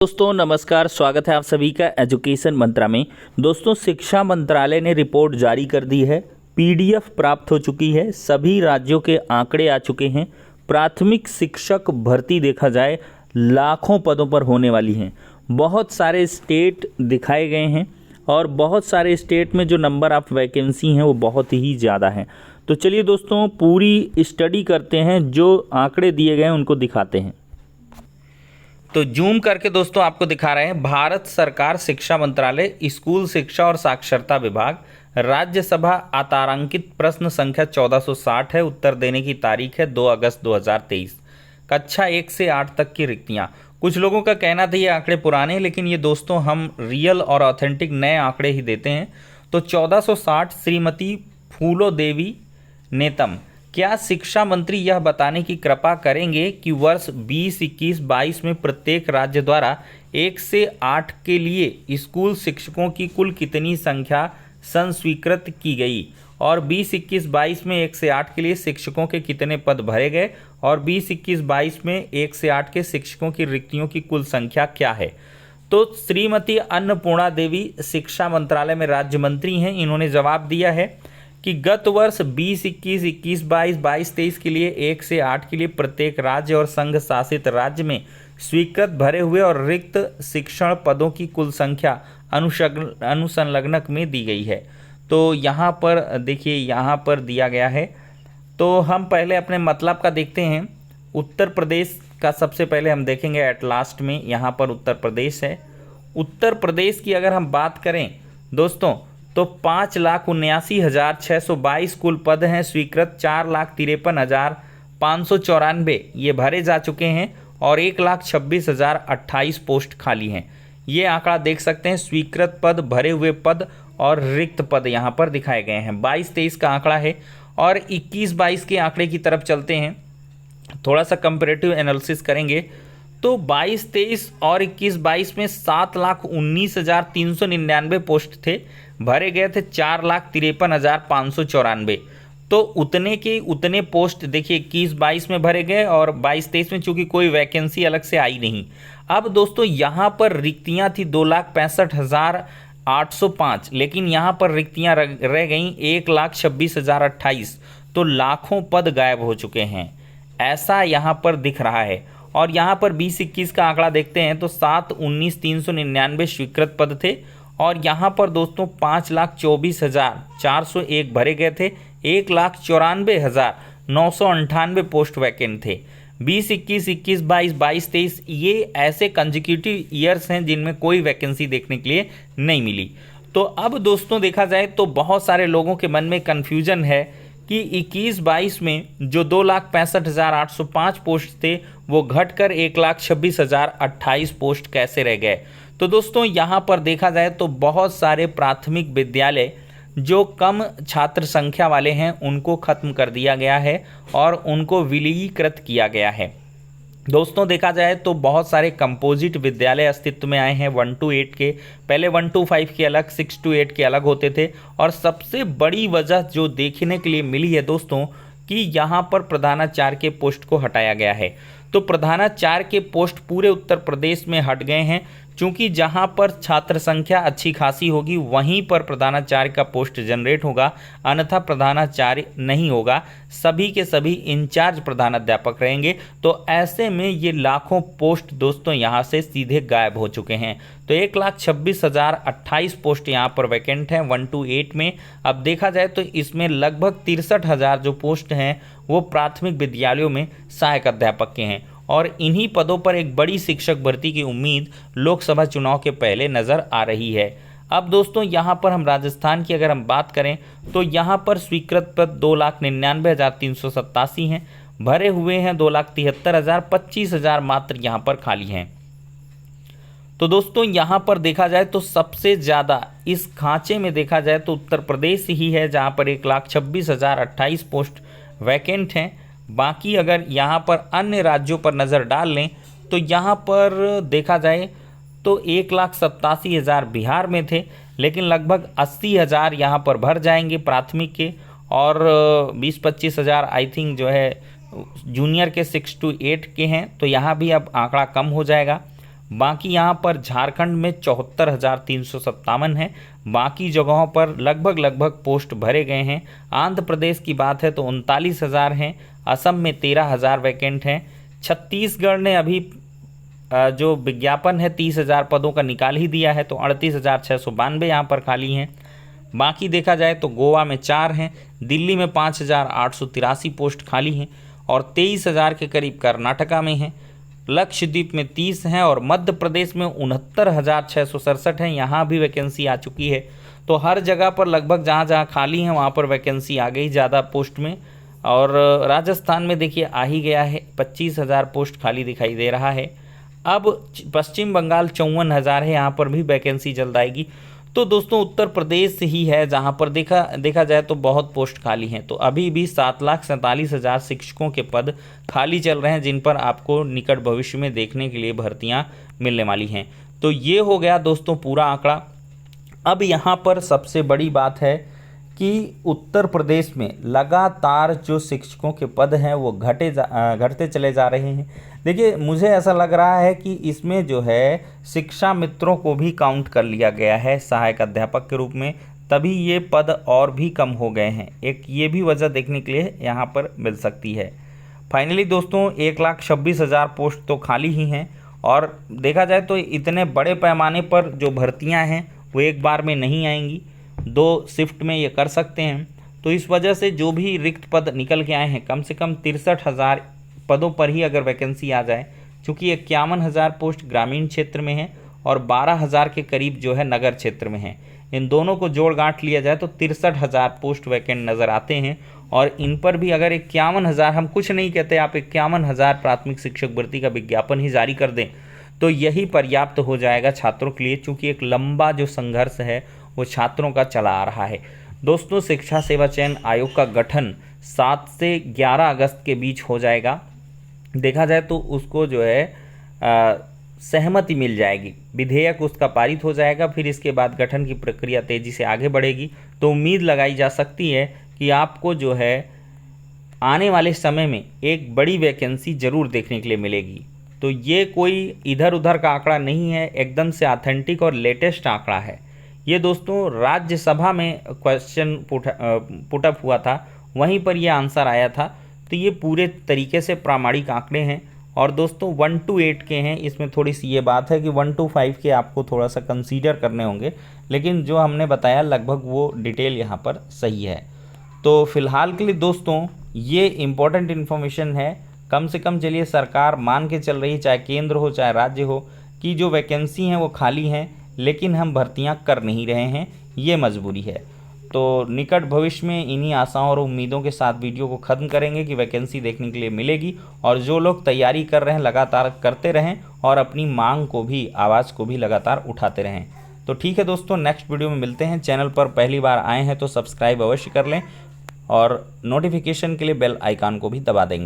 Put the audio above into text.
दोस्तों नमस्कार, स्वागत है आप सभी का एजुकेशन मंत्रा में। दोस्तों शिक्षा मंत्रालय ने रिपोर्ट जारी कर दी है, पीडीएफ प्राप्त हो चुकी है, सभी राज्यों के आंकड़े आ चुके हैं। प्राथमिक शिक्षक भर्ती देखा जाए लाखों पदों पर होने वाली हैं। बहुत सारे स्टेट दिखाए गए हैं और बहुत सारे स्टेट में जो नंबर ऑफ वैकेंसी हैं वो बहुत ही ज़्यादा हैं। तो चलिए दोस्तों पूरी स्टडी करते हैं, जो आंकड़े दिए गए हैं उनको दिखाते हैं। तो जूम करके दोस्तों आपको दिखा रहे हैं, भारत सरकार शिक्षा मंत्रालय, स्कूल शिक्षा और साक्षरता विभाग, राज्यसभा अतारांकित प्रश्न संख्या 1460 है। उत्तर देने की तारीख है 2 अगस्त 2023। कक्षा 1 से 8 तक की रिक्तियां। कुछ लोगों का कहना था ये आंकड़े पुराने हैं, लेकिन ये दोस्तों हम रियल और ऑथेंटिक नए आंकड़े ही देते हैं। तो 1460 श्रीमती फूलो देवी नेतम, क्या शिक्षा मंत्री यह बताने की कृपा करेंगे कि वर्ष 2021-22 में प्रत्येक राज्य द्वारा 1 से 8 के लिए स्कूल शिक्षकों की कुल कितनी संख्या संस्वीकृत की गई, और 2021-22 में 1 से 8 के लिए शिक्षकों के कितने पद भरे गए, और 2021-22 में 1 से 8 के शिक्षकों की रिक्तियों की कुल संख्या क्या है। तो श्रीमती अन्नपूर्णा देवी शिक्षा मंत्रालय में राज्य मंत्री हैं। इन्होंने जवाब दिया है कि गत वर्ष 2021, 21-22, 22-23 के लिए 1 से 8 के लिए प्रत्येक राज्य और संघ शासित राज्य में स्वीकृत भरे हुए और रिक्त शिक्षण पदों की कुल संख्या अनुसंलग्नक में दी गई है। तो यहाँ पर देखिए, यहाँ पर दिया गया है। तो हम पहले अपने मतलब का देखते हैं। उत्तर प्रदेश का सबसे पहले हम देखेंगे एट लास्ट में। यहाँ पर उत्तर प्रदेश है। उत्तर प्रदेश की अगर हम बात करें दोस्तों तो 5,79,622 कुल पद हैं स्वीकृत। 4,53,594 ये भरे जा चुके हैं और 1,26,028 पोस्ट खाली हैं। ये आंकड़ा देख सकते हैं, स्वीकृत पद, भरे हुए पद और रिक्त पद यहाँ पर दिखाए गए हैं। 22-23 का आंकड़ा है और 21-22 के आंकड़े की तरफ चलते हैं। थोड़ा सा कंपैरेटिव एनालिसिस करेंगे तो 22-23 और 21-22 में 7,19,399 पोस्ट थे, भरे गए थे 4,53,594। तो उतने के उतने पोस्ट देखिए 21-22 में भरे गए और 22-23 में चूंकि कोई वैकेंसी अलग से आई नहीं। अब दोस्तों यहाँ पर रिक्तियाँ थी 2,65,805, लेकिन यहाँ पर रिक्तियाँ रह गई 1,26,028। तो लाखों पद गायब हो चुके हैं, ऐसा यहाँ पर दिख रहा है। और यहाँ पर 20-21 का आंकड़ा देखते हैं तो 7,19,399 स्वीकृत पद थे और यहाँ पर दोस्तों 5,24,401 भरे गए थे। 1,94,998 पोस्ट वैकेंट थे। 20-21, 21-22, 22-23 ये ऐसे कंजिक्यूटिव ईयर्स हैं जिनमें कोई वैकेंसी देखने के लिए नहीं मिली। तो अब दोस्तों देखा जाए तो बहुत सारे लोगों के मन में कन्फ्यूजन है कि 21-22 में जो 2,65,805 पोस्ट थे वो घटकर 1,26,028 पोस्ट कैसे रह गए। तो दोस्तों यहाँ पर देखा जाए तो बहुत सारे प्राथमिक विद्यालय जो कम छात्र संख्या वाले हैं उनको ख़त्म कर दिया गया है और उनको विलीनीकृत किया गया है। दोस्तों देखा जाए तो बहुत सारे कंपोजिट विद्यालय अस्तित्व में आए हैं 1 to 8 के। पहले 1 to 5 के अलग, 6 to 8 के अलग होते थे। और सबसे बड़ी वजह जो देखने के लिए मिली है दोस्तों कि यहाँ पर प्रधानाचार्य के पोस्ट को हटाया गया है। तो प्रधानाचार्य के पोस्ट पूरे उत्तर प्रदेश में हट गए हैं, क्योंकि जहाँ पर छात्र संख्या अच्छी खासी होगी वहीं पर प्रधानाचार्य का पोस्ट जनरेट होगा, अन्यथा प्रधानाचार्य नहीं होगा। सभी के सभी इंचार्ज प्रधानाध्यापक रहेंगे। तो ऐसे में ये लाखों पोस्ट दोस्तों यहाँ से सीधे गायब हो चुके हैं। तो 1,26,028 पोस्ट यहाँ पर वैकेंट हैं 1 to 8 में। अब देखा जाए तो इसमें लगभग 63,000 जो पोस्ट हैं वो प्राथमिक विद्यालयों में सहायक अध्यापक के हैं और इन्हीं पदों पर एक बड़ी शिक्षक भर्ती की उम्मीद लोकसभा चुनाव के पहले नज़र आ रही है। अब दोस्तों यहाँ पर हम राजस्थान की अगर हम बात करें तो यहाँ पर स्वीकृत पद 2,99,387 हैं, भरे हुए हैं 2,73,000, 25,000 मात्र यहाँ पर खाली हैं। तो दोस्तों यहाँ पर देखा जाए तो सबसे ज़्यादा इस खांचे में देखा जाए तो उत्तर प्रदेश ही है, जहाँ पर 1,26,028 पोस्ट वैकेंट हैं। बाकी अगर यहाँ पर अन्य राज्यों पर नज़र डाल लें तो यहाँ पर देखा जाए तो 1,87,000 बिहार में थे, लेकिन लगभग 80,000 यहाँ पर भर जाएंगे प्राथमिक के और 20-25,000 आई थिंक जो है जूनियर के 6 to 8 के हैं। तो यहाँ भी अब आंकड़ा कम हो जाएगा। बाकी यहाँ पर झारखंड में 74,357 है। बाकी जगहों पर लगभग पोस्ट भरे गए हैं। आंध्र प्रदेश की बात है तो 39,000 हैं। असम में 13,000 वैकेंट हैं। छत्तीसगढ़ ने अभी जो विज्ञापन है 30,000 पदों का निकाल ही दिया है, तो 38,692 यहाँ पर खाली हैं। बाकी देखा जाए तो गोवा में 4 हैं, दिल्ली में 5,883 पोस्ट खाली हैं और 23,000 के करीब कर्नाटका में हैं। लक्षद्वीप में 30 हैं और मध्य प्रदेश में 69,667 हैं, यहाँ भी वैकेंसी आ चुकी है। तो हर जगह पर लगभग जहाँ जहाँ खाली हैं वहाँ पर वैकेंसी आ गई ज़्यादा पोस्ट में। और राजस्थान में देखिए आ ही गया है, 25,000 पोस्ट खाली दिखाई दे रहा है। अब पश्चिम बंगाल 54,000 है, यहाँ पर भी वैकेंसी जल्द आएगी। तो दोस्तों उत्तर प्रदेश ही है जहाँ पर देखा जाए तो बहुत पोस्ट खाली हैं। तो अभी भी 7,47,000 शिक्षकों के पद खाली चल रहे हैं, जिन पर आपको निकट भविष्य में देखने के लिए भर्तियां मिलने वाली हैं। तो ये हो गया दोस्तों पूरा आंकड़ा। अब यहाँ पर सबसे बड़ी बात है कि उत्तर प्रदेश में लगातार जो शिक्षकों के पद हैं वो घटते चले जा रहे हैं। देखिए मुझे ऐसा लग रहा है कि इसमें जो है शिक्षा मित्रों को भी काउंट कर लिया गया है सहायक अध्यापक के रूप में, तभी ये पद और भी कम हो गए हैं। एक ये भी वजह देखने के लिए यहाँ पर मिल सकती है। फाइनली दोस्तों 1,26,000 पोस्ट तो खाली ही हैं और देखा जाए तो इतने बड़े पैमाने पर जो भर्तियाँ हैं वो एक बार में नहीं आएंगी, 2 शिफ्ट में ये कर सकते हैं। तो इस वजह से जो भी रिक्त पद निकल के आए हैं, कम से कम 63,000 पदों पर ही अगर वैकेंसी आ जाए, चूँकि 51,000 पोस्ट ग्रामीण क्षेत्र में है और 12,000 के करीब जो है नगर क्षेत्र में है, इन दोनों को जोड़ गांठ लिया जाए तो 63,000 पोस्ट वैकेंट नज़र आते हैं। और इन पर भी अगर 51,000, हम कुछ नहीं कहते, आप 51,000 प्राथमिक शिक्षक भर्ती का विज्ञापन ही जारी कर दें तो यही पर्याप्त हो जाएगा छात्रों के लिए, चूँकि एक लंबा जो संघर्ष है वो छात्रों का चला आ रहा है। दोस्तों शिक्षा सेवा चयन आयोग का गठन 7 से 11 अगस्त के बीच हो जाएगा। देखा जाए तो उसको जो है सहमति मिल जाएगी, विधेयक उसका पारित हो जाएगा, फिर इसके बाद गठन की प्रक्रिया तेज़ी से आगे बढ़ेगी। तो उम्मीद लगाई जा सकती है कि आपको जो है आने वाले समय में एक बड़ी वैकेंसी ज़रूर देखने के लिए मिलेगी। तो ये कोई इधर उधर का आंकड़ा नहीं है, एकदम से ऑथेंटिक और लेटेस्ट आंकड़ा है। ये दोस्तों राज्यसभा में क्वेश्चन पुटअप हुआ था, वहीं पर ये आंसर आया था। तो ये पूरे तरीके से प्रामाणिक आंकड़े हैं। और दोस्तों 1 to 8 के हैं, इसमें थोड़ी सी ये बात है कि 1 to 5 के आपको थोड़ा सा कंसीडर करने होंगे, लेकिन जो हमने बताया लगभग वो डिटेल यहाँ पर सही है। तो फिलहाल के लिए दोस्तों ये इम्पोर्टेंट इन्फॉर्मेशन है। कम से कम चलिए सरकार मान के चल रही है, चाहे केंद्र हो चाहे राज्य हो, कि जो वैकेंसी हैं वो खाली हैं, लेकिन हम भर्तियां कर नहीं रहे हैं, ये मजबूरी है। तो निकट भविष्य में इन्हीं आशाओं और उम्मीदों के साथ वीडियो को ख़त्म करेंगे कि वैकेंसी देखने के लिए मिलेगी। और जो लोग तैयारी कर रहे हैं लगातार करते रहें और अपनी मांग को भी, आवाज़ को भी लगातार उठाते रहें। तो ठीक है दोस्तों, नेक्स्ट वीडियो में मिलते हैं। चैनल पर पहली बार आए हैं तो सब्सक्राइब अवश्य कर लें और नोटिफिकेशन के लिए बेल आइकन को भी दबा देंगे।